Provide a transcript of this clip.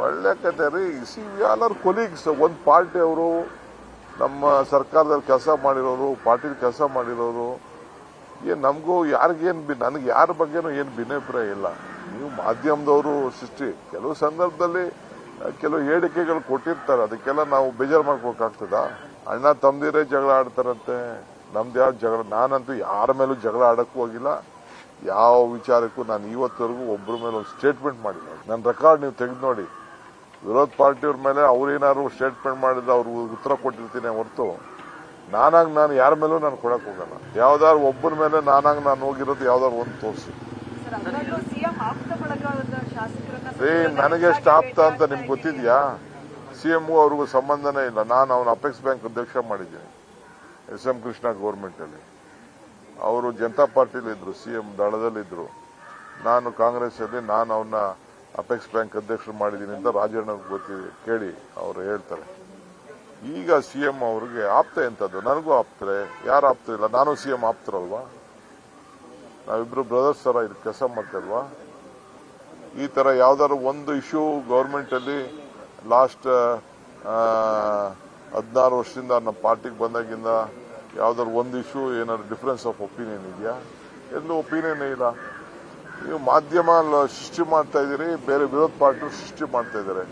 ಒಳ್ಳೆ ಕತೆ ರೀ. C all colleagues. ಒಂದು ಪಾರ್ಟಿ ಅವರು ನಮ್ಮ ಸರ್ಕಾರದಲ್ಲಿ ಕೆಲಸ ಮಾಡಿರೋರು, ಪಾರ್ಟಿಲಿ ಕೆಲಸ ಮಾಡಿರೋರು. ಏನ್ ನಮಗೂ ಯಾರಿಗೇನು ನನಗೆ ಯಾರ ಬಗ್ಗೆನೂ ಏನು ಭಿನ್ನಾಭಿಪ್ರಾಯ ಇಲ್ಲ. ನೀವು ಮಾಧ್ಯಮದವರು ಸೃಷ್ಟಿ ಕೆಲವು ಸಂದರ್ಭದಲ್ಲಿ ಕೆಲವು ಹೇಳಿಕೆಗಳು ಕೊಟ್ಟಿರ್ತಾರೆ, ಅದಕ್ಕೆಲ್ಲ ನಾವು ಬೇಜಾರು ಮಾಡ್ಕೋಕಾಗ್ತದ? ಅಣ್ಣ ತಮ್ಮದಿರೇ ಜಗಳ ಆಡ್ತಾರಂತೆ, ನಮ್ದು ಯಾವ ಜಗಳ? ನಾನಂತೂ ಯಾರ ಮೇಲೂ ಜಗಳ ಆಡಕ್ಕೂ ಹೋಗಿಲ್ಲ. ಯಾವ ವಿಚಾರಕ್ಕೂ ನಾನು ಇವತ್ತವರೆಗೂ ಒಬ್ಬರ ಮೇಲೆ ಒಂದು ಸ್ಟೇಟ್ಮೆಂಟ್ ಮಾಡಿಲ್ಲ. ನನ್ನ ರೆಕಾರ್ಡ್ ನೀವು ತೆಗೆದು ನೋಡಿ. ವಿರೋಧ ಪಾರ್ಟಿಯವ್ರ ಮೇಲೆ ಅವ್ರೇನಾದ್ರು ಸ್ಟೇಟ್ಮೆಂಟ್ ಮಾಡಿದ್ರೆ ಅವ್ರಿಗೆ ಉತ್ತರ ಕೊಟ್ಟಿರ್ತೀನಿ ಹೊರತು ನಾನು ಯಾರ ಮೇಲೂ ನಾನು ಕೊಡಕ್ ಹೋಗಲ್ಲ. ಯಾವ್ದಾದ್ರು ಒಬ್ಬರ ಮೇಲೆ ನಾನು ಹೋಗಿರೋದು ಯಾವ್ದಾದ್ರು ಒಂದು ತೋರಿಸಿ. ನನಗೆ ಎಷ್ಟು ಆಪ್ತ ಅಂತ ನಿಮ್ಗೆ ಗೊತ್ತಿದ್ಯಾ? ಸಿಎಂಗೂ ಅವ್ರಿಗೂ ಸಂಬಂಧನೇ ಇಲ್ಲ. ನಾನು ಅವನ ಅಪೆಕ್ಸ್ ಬ್ಯಾಂಕ್ ಅಧ್ಯಕ್ಷ ಮಾಡಿದ್ದೀನಿ ಎಸ್.ಎಂ. ಕೃಷ್ಣ ಗೌರ್ಮೆಂಟ್ ಅಲ್ಲಿ. ಅವರು ಜನತಾ ಪಾರ್ಟಿಲಿ ಇದ್ರು, ಸಿಎಂ ದಳದಲ್ಲಿದ್ರು. ನಾನು ಕಾಂಗ್ರೆಸ್ ಅಲ್ಲಿ ನಾನು ಅವನ್ನ ಅಪೆಕ್ಸ್ ಬ್ಯಾಂಕ್ ಅಧ್ಯಕ್ಷರು ಮಾಡಿದ್ದೀನಿ ಅಂತ ರಾಜಣ್ಣ ಗೊತ್ತಿದೆ, ಕೇಳಿ ಅವರು ಹೇಳ್ತಾರೆ. ಈಗ ಸಿಎಂ ಅವ್ರಿಗೆ ಆಪ್ತ ಎಂತದ್ದು? ನನಗೂ ಆಪ್ತರೆ, ಯಾರು ಆಪ್ತ ಇಲ್ಲ? ನಾನು ಸಿಎಂ ಆಪ್ತರಲ್ವಾ? ನಾವಿಬ್ರು ಬ್ರದರ್ಸ್ ತರ ಇದು ಕೆಲಸ ಮಾಡ್ತಲ್ವಾ? ಈ ತರ ಯಾವ್ದಾದ್ರು ಒಂದು ಇಶ್ಯೂ ಗೌರ್ಮೆಂಟ್ ಅಲ್ಲಿ ಲಾಸ್ಟ್ 16 ವರ್ಷದಿಂದ ನಮ್ಮ ಪಾರ್ಟಿಗೆ ಬಂದಾಗಿಂದ ಯಾವ್ದಾದ್ರು ಒಂದು ಇಶ್ಯೂ ಏನಾದ್ರು ಡಿಫರೆನ್ಸ್ ಆಫ್ ಒಪಿನಿಯನ್ ಇದೆಯಾ? ಎಲ್ಲೂ ಒಪಿನಿಯನ್ ಇಲ್ಲ. ನೀವು ಮಾಧ್ಯಮ ಸೃಷ್ಟಿ ಮಾಡ್ತಾ ಇದ್ದೀರಿ, ಬೇರೆ ವಿರೋಧ ಪಾರ್ಟಿ ಸೃಷ್ಟಿ ಮಾಡ್ತಾ ಇದ್ದಾರೆ.